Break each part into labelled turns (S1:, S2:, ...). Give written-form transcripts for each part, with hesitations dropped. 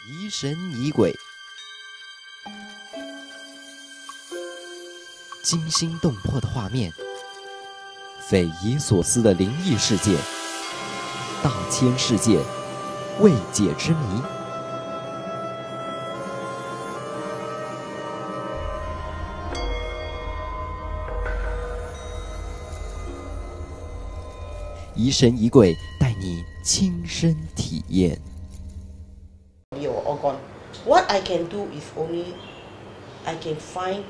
S1: 疑神疑鬼，惊心动魄的画面，匪夷所思的灵异事件，大千世界未解之谜。疑神疑鬼带你亲身体验。
S2: Or all gone. What I can do is only I can find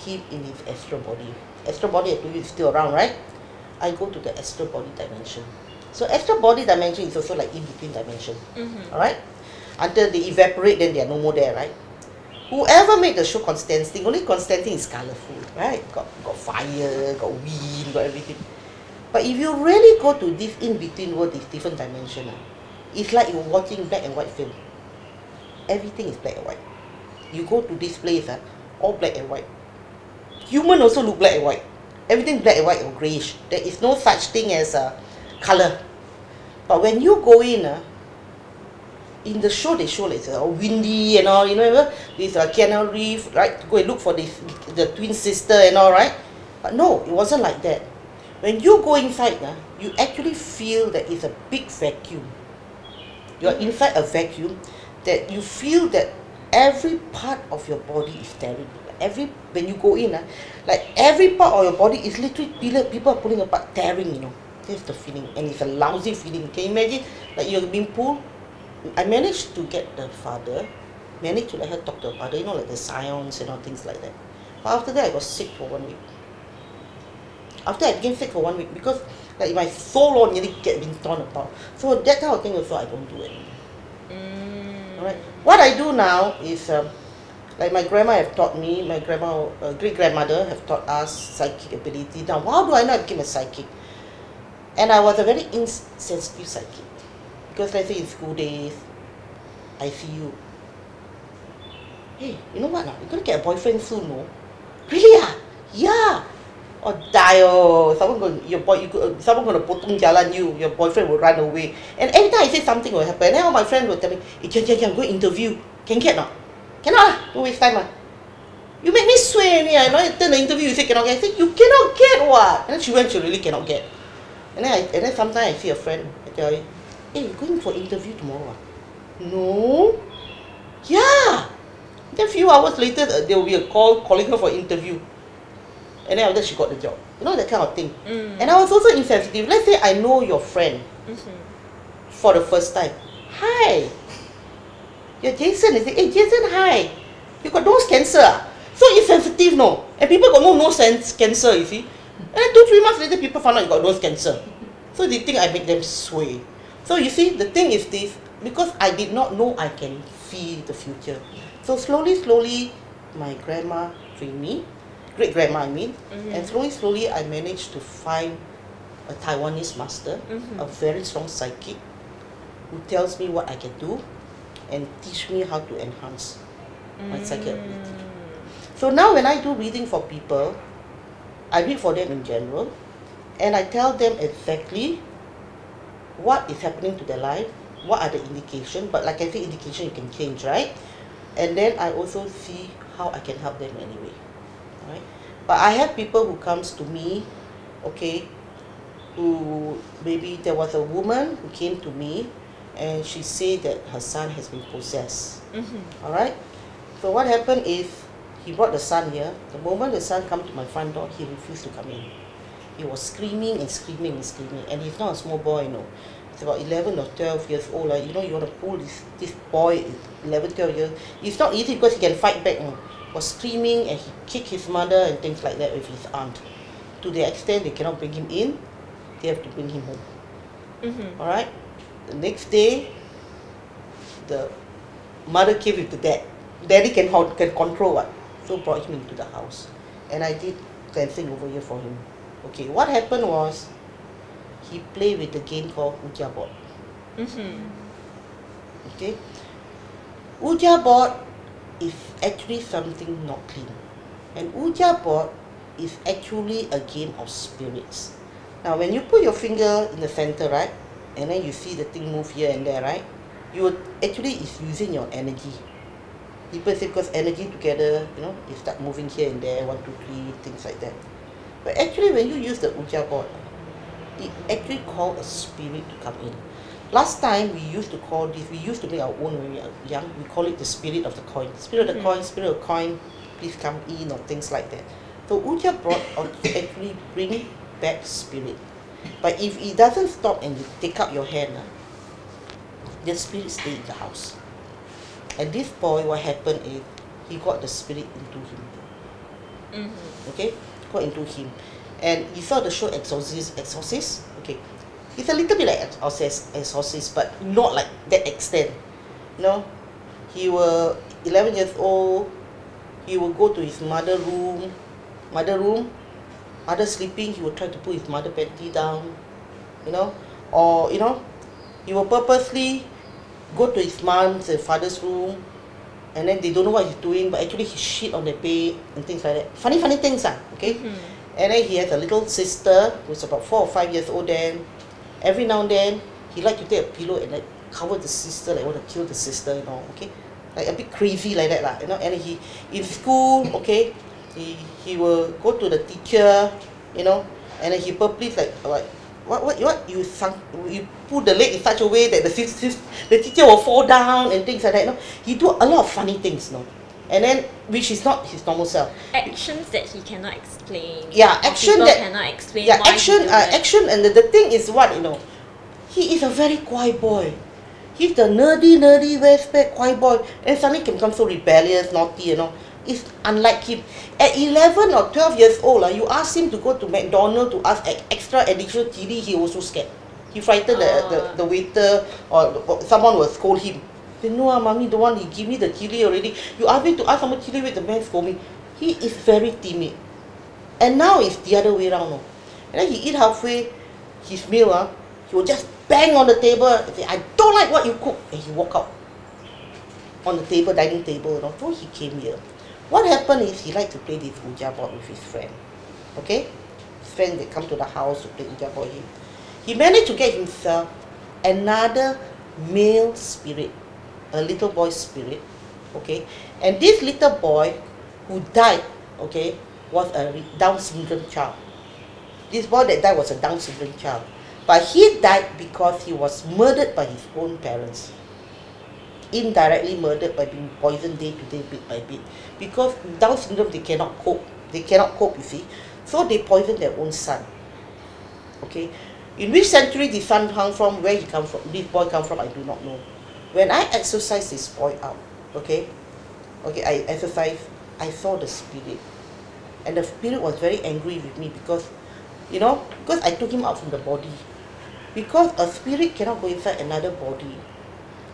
S2: him in his astral body. Astral body, I told you, is still around, right? I go to the astral body dimension. So astral body dimension is also like in between dimension. All right? Until they evaporate, then they are no more there, right? Whoever made the show Constantine, only Constantine is colorful, right? Got fire, got wind, got everything. But if you really go to this in between world, this different dimension, it's like you're watching black and white film. Everything is black and white. You go to this place, all black and white. Human also look black and white. Everything black and white or greyish. There is no such thing as color. But when you go in the show they show it's windy and all, you know, this Keanu Reeves, right? To go and look for this, the twin sister and all, right? But no, it wasn't like that. When you go inside, you actually feel that it's a big vacuum. You're inside a vacuum that you feel that every part of your body is staring. When you go in, like every part of your body is literally people are pulling apart, tearing, you know. That's the feeling, and it's a lousy feeling. Can you imagine? Like you're being pulled. I managed to get the father, managed to let her talk to her father, you know, like the scions and all things like that. But after that, I got sick for 1 week. After I became sick for 1 week, because like my soul nearly being torn apart. So that kind of thing also I don't do anymore. Alright. What I do now is, like my grandma have taught me, my grandma, great grandmother have taught us psychic ability. Now, how do I know I became a psychic? And I was a very insensitive psychic. Because let's say in school days, I see you. Hey, you know what? You're gonna get a boyfriend soon, no? Really? Yeah. Or die, or someone gonna potong jalan you, your boyfriend will run away. And every time I say something will happen, and then all my friends will tell me, hey, go interview. Can get not? Cannot, don't waste time. You make me swear, I know. Turn the interview, you say cannot get. I say, you cannot get what? And then she went, she really cannot get. And then sometimes I see a friend, I tell you, hey, you're going for interview tomorrow? No. Yeah. Then a few hours later, there will be a call calling her for interview. And then after that, she got the job. You know, that kind of thing. And I was also insensitive. Let's say I know your friend for the first time. Hi. You're Jason. I say, hey, Jason, hi. You got nose cancer. So insensitive, no? And people got no nose cancer, you see. And then 2-3 months later, people found out you got nose cancer. So they think I make them sway. So you see, the thing is this. Because I did not know I can see the future. So slowly, my grandma trained me. Great grandma, I mean, and slowly I managed to find a Taiwanese master, a very strong psychic, who tells me what I can do and teach me how to enhance my psychic ability. So now when I do reading for people, I read for them in general, and I tell them exactly what is happening to their life, what are the indications, but like I say, indication you can change, right? And then I also see how I can help them anyway. Right? But I have people who comes to me, okay, who maybe there was a woman who came to me and she said that her son has been possessed. Alright? So what happened is he brought the son here. The moment the son come to my front door, he refused to come in. He was screaming and screaming and screaming, and he's not a small boy, you know. He's about 11 or 12 years old. You know, you want to pull this boy, 11, 12 years. It's not easy because he can fight back. You know. Was screaming and he kicked his mother and things like that with his aunt. To the extent they cannot bring him in, they have to bring him home. Alright? The next day, the mother came with the dad. Daddy can control what? So brought him into the house. And I did cleansing over here for him. Okay, what happened was, he played with the game called Ouija board. Okay? Ouija board is actually something not clean. And Ouija board is actually a game of spirits. Now when you put your finger in the center, right, and then you see the thing move here and there, right, you actually is using your energy. People say because energy together, you know, you start moving here and there, 1, 2, 3, things like that. But actually, when you use the Ouija board, it actually called a spirit to come in. Last time we used to call this, we used to make our own when we were young, we call it the spirit of the coin. Spirit of the coin, spirit of coin, please come in, or things like that. So Ouija board actually bring back spirit. But if it doesn't stop and you take out your hand, the spirit stay in the house. And this boy, what happened is, he got the spirit into him. Okay? Got into him. And you saw the show Exorcist? Okay. It's a little bit like Exorcist, but not like that extent. You know? He was 11 years old. He will go to his mother room, mother sleeping, he will try to put his mother panty down. You know? Or, you know, he will purposely go to his mom's and father's room, and then they don't know what he's doing, but actually he shit on the bed and things like that. Funny things, okay? And then he has a little sister who's about 4 or 5 years old then. Every now and then, he like to take a pillow and like cover the sister, like want to kill the sister, you know, okay? Like a bit crazy like that, lah, you know? And he, in school, okay, he will go to the teacher, you know, and then he purposely like what you put the leg in such a way that the teacher will fall down and things like that, you know. He do a lot of funny things, you know. And then, which is not his normal self.
S3: Actions that he cannot explain.
S2: Yeah, action that
S3: cannot explain.
S2: Yeah,
S3: why
S2: action, and the thing is what, you know, he is a very quiet boy. He's the nerdy, very quiet boy, and suddenly can become so rebellious, naughty, you know. It's unlike him. At 11 or 12 years old, you ask him to go to McDonald's to ask extra additional chili, he was so scared. He frightened the waiter, or someone will scold him. He said, no, mommy don't want, he give me the chili already. You ask me to ask someone chili with the man scold me. He is very timid. And now it's the other way around. And then he eat halfway his meal, he will just bang on the table and say, I don't like what you cook. And he walk out on the table, dining table, you know. So he came here. What happened is he liked to play this Ouija board with his friend. Okay? His friend, they come to the house to play Ouija board with him. He managed to get himself another male spirit, a little boy spirit. Okay? And this little boy who died, okay, was a Down syndrome child. This boy that died was a Down syndrome child. But he died because he was murdered by his own parents. Indirectly murdered by being poisoned day to day, bit by bit. Because Down syndrome, they cannot cope. They cannot cope, you see. So they poisoned their own son. Okay? In which century the son come from, where he come from, this boy come from, I do not know. When I exorcised this boy out, okay, I exorcised, I saw the spirit. And the spirit was very angry with me because, you know, because I took him out from the body. Because a spirit cannot go inside another body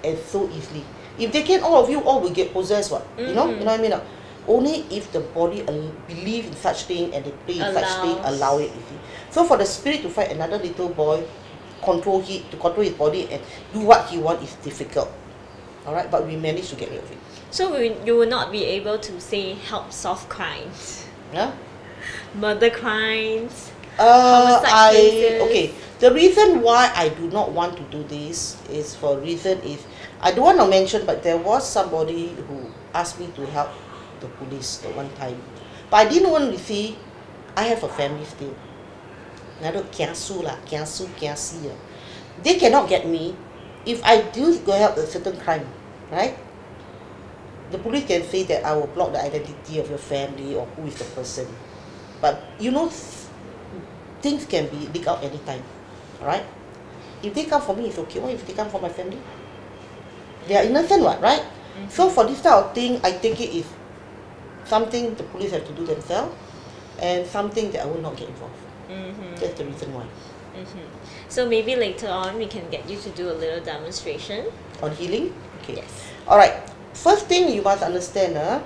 S2: and so easily. If they can, all of you all will get possessed, what? You know what I mean? Only if the body believe in such thing and they play in such thing, allow it, you see. So for the spirit to fight another little boy, to control his body and do what he wants is difficult. Alright, but we managed to get rid of it.
S3: So you will not be able to say help solve crimes.
S2: Yeah?
S3: Murder crimes. Homicide cases.
S2: Okay. The reason why I do not want to do this is I don't want to mention, but there was somebody who asked me to help the police the one time. But I didn't want to see, I have a family still. They cannot get me if I do go help a certain crime, right? The police can say that I will block the identity of your family or who is the person. But you know, things can be leaked out anytime, right? If they come for me, it's okay. What if they come for my family? They are innocent, what, right? So for this type of thing, I think it is something the police have to do themselves, and something that I will not get involved. That's the reason why.
S3: So maybe later on we can get you to do a little demonstration
S2: On healing? Okay.
S3: Yes.
S2: Alright. First thing you must understand,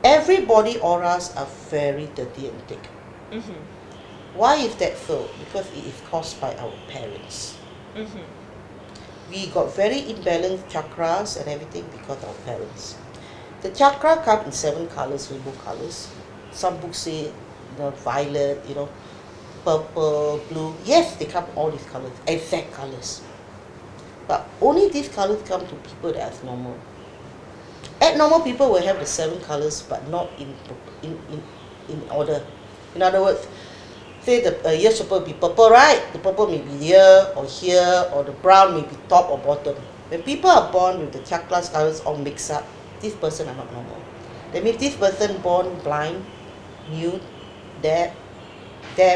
S2: everybody auras are very dirty and thick. Why is that so? Because it is caused by our parents. We got very imbalanced chakras and everything because of our parents. The chakra come in 7 colors, rainbow colors. Some books say, violet, purple, blue. Yes, they come all these colors, exact colors. But only these colors come to people that are normal. Abnormal people will have the 7 colors, but not in order. In other words, say the ears supposed to be purple, right? The purple may be here, or the brown may be top or bottom. When people are born with the chakras colors all mixed up, this person are not normal. That means this person born blind, mute, deaf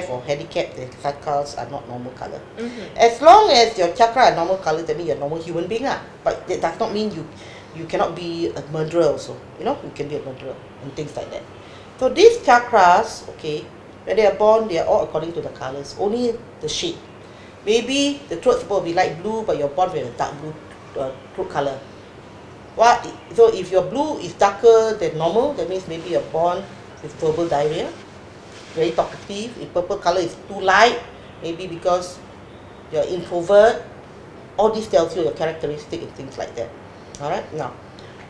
S2: or handicapped, the chakras are not normal color. As long as your chakra are normal color, that means you're a normal human being. But that does not mean you cannot be a murderer also. You can be a murderer and things like that. So these chakras, okay, when they are born, they are all according to the colors, only the shade. Maybe the throat supposed to be light blue, but you're born with a dark blue throat color. So if your blue is darker than normal, that means maybe you're born with verbal diarrhea, very talkative. If purple color is too light, maybe because you're introvert. All this tells you your characteristic and things like that. Alright, now,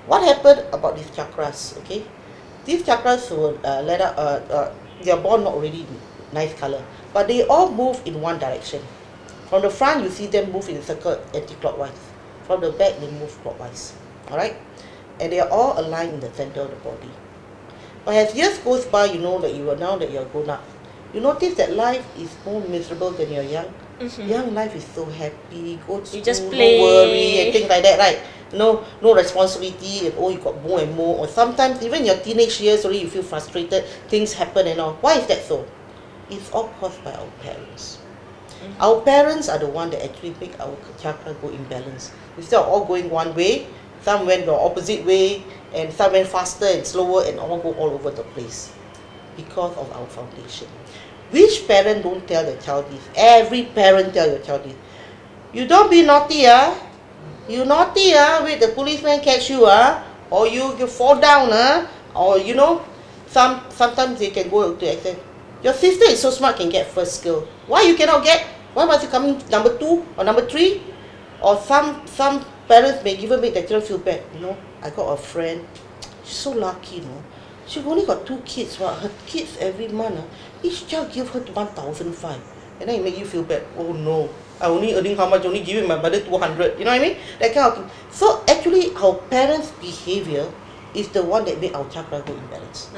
S2: what happened about these chakras, okay? These chakras were they are born not already nice color, but they all move in one direction. From the front, you see them move in a circle anti-clockwise. From the back, they move clockwise. Alright? And they are all aligned in the center of the body. But as years goes by, you know that now that you are grown up, you notice that life is more miserable than you're young. Young life is so happy, go to school,
S3: just play.
S2: no worry, and things like that, right? No responsibility, and you got more and more. Or sometimes even your teenage years already you feel frustrated, things happen and all. Why is that so? It's all caused by our parents. Our parents are the one that actually make our chakra go imbalance. Instead of all going one way, some went the opposite way, and some went faster and slower, and all go all over the place. Because of our foundation. Which parent don't tell their child this? Every parent tell your child this. You don't be naughty, You naughty, wait, the policeman catch you, or you fall down, or sometimes they can go to extent. Your sister is so smart, can get first skill. Why you cannot get? Why must you come in number 2 or number 3? Or some parents may even make their children feel bad. I got a friend, she's so lucky, She only got 2 kids, but her kids every month, each child give her 1,500. And then it make you feel bad. Oh no, I only earning how much? Only giving my mother 200. You know what I mean? That kind of thing. So actually, our parents' behavior is the one that make our chakra go imbalance.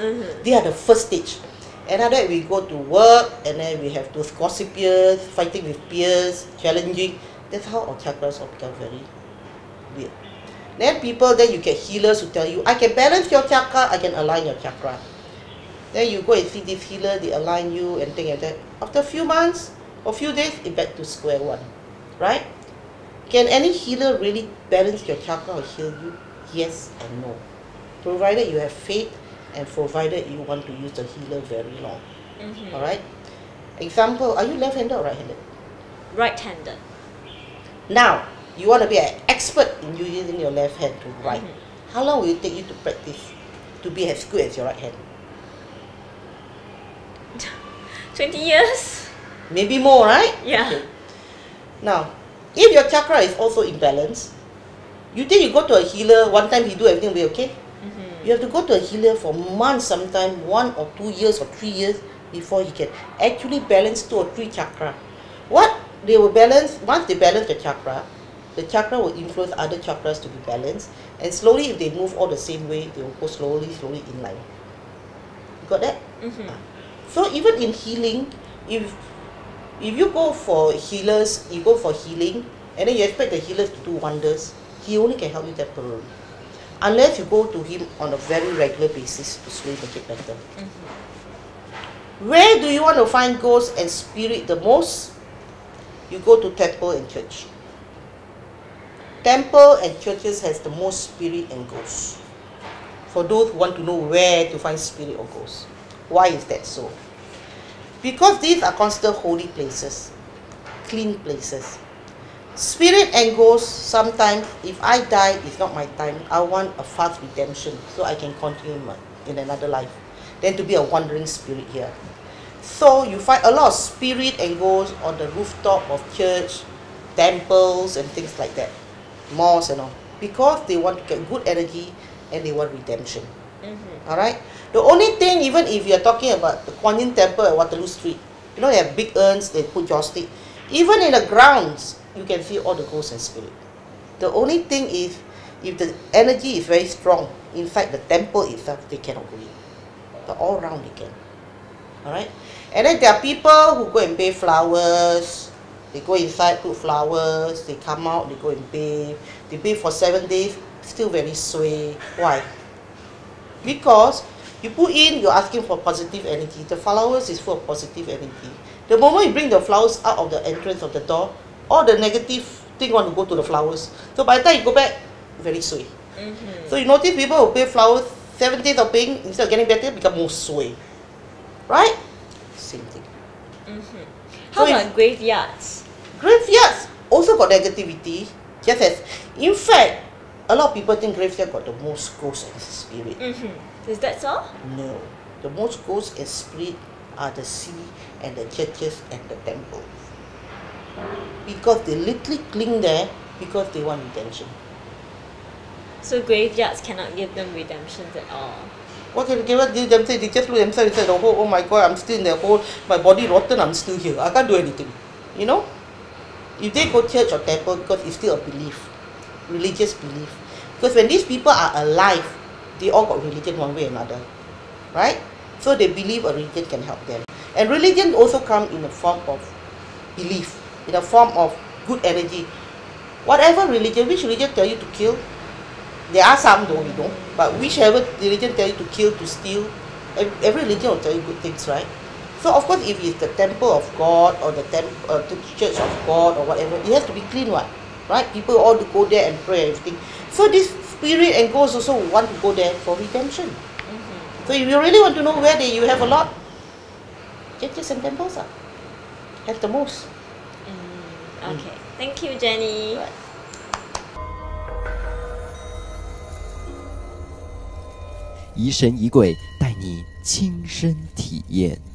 S2: They are the first stage. And after that, we go to work, and then we have those gossip peers, fighting with peers, challenging. That's how our chakras all become very weird. Then you get healers who tell you, I can balance your chakra, I can align your chakra. Then you go and see this healer, they align you and things like that. After a few months or few days, it's back to square one. Right? Can any healer really balance your chakra or heal you? Yes and no. Provided you have faith and provided you want to use the healer very long. Alright? Example, are you left-handed or right-handed?
S3: Right-handed.
S2: Now, you want to be an expert in using your left hand to write. How long will it take you to practice to be as good as your right hand?
S3: 20 years.
S2: Maybe more, right?
S3: Yeah.
S2: Okay. Now, if your chakra is also imbalanced, you think you go to a healer, one time he do everything will be okay? You have to go to a healer for months, sometimes 1 or 2 years or 3 years before he can actually balance 2 or 3 chakra. What they will balance, once they balance the chakra will influence other chakras to be balanced, and slowly if they move all the same way, they will go slowly in line. You got that? So even in healing, if you go for healers, you go for healing, and then you expect the healers to do wonders, he only can help you temporarily. Unless you go to him on a very regular basis to slowly make it better. Where do you want to find ghosts and spirit the most? You go to temple and church. Temple and churches has the most spirit and ghosts. For those who want to know where to find spirit or ghosts. Why is that so? Because these are considered holy places, clean places. Spirit and ghosts, sometimes if I die, it's not my time. I want a fast redemption so I can continue in another life. Then to be a wandering spirit here. So you find a lot of spirit and ghosts on the rooftop of church, temples and things like that. Mosques and all. Because they want to get good energy and they want redemption. Alright? The only thing, even if you're talking about the Kuan Yin temple at Waterloo Street, they have big urns, they put joss stick. Even in the grounds, you can see all the ghosts and spirit. The only thing is, if the energy is very strong inside the temple itself, they cannot go in. But all around they can. Alright? And then there are people who go and bathe flowers. They go inside, put flowers. They come out, they go and bathe. They bathe for 7 days, still very sway. Why? Because you put in, you're asking for positive energy. The flowers is full of positive energy. The moment you bring the flowers out of the entrance of the door, all the negative thing want to go to the flowers. So by the time you go back, very sway. So you notice people who pay flowers 7 days of paying, instead of getting better, become more sway. Right? Same thing.
S3: How
S2: So
S3: about graveyards?
S2: Graveyards also got negativity. Just as, in fact, a lot of people think graveyard got the most ghosts and spirit.
S3: Is that so?
S2: No. The most ghosts and spirit are the sea and the churches and the temples. Because they literally cling there because they want redemption.
S3: So graveyards cannot give them redemptions at all.
S2: What can graveyard give them? Say they just look themselves inside the hole. Oh my God, I'm still in the hole. My body rotten. I'm still here. I can't do anything. You know. If they go church or temple, because it's still a belief, religious belief. Because when these people are alive, they all got religion one way or another, right? So they believe a religion can help them. And religion also comes in the form of belief, in the form of good energy. Whatever religion, which religion tell you to kill? There are some though, you know, but whichever religion tell you to kill, to steal, every religion will tell you good things, right? So of course, if it's the temple of God or the church of God or whatever, it has to be clean one, right? People all to go there and pray and everything. So this spirit and ghosts also want to go there for redemption. So if you really want to know where you have a lot, churches and temples have the most.
S3: Okay. Thank you, Jenny.
S2: Right.
S1: 疑神疑鬼带你亲身体验。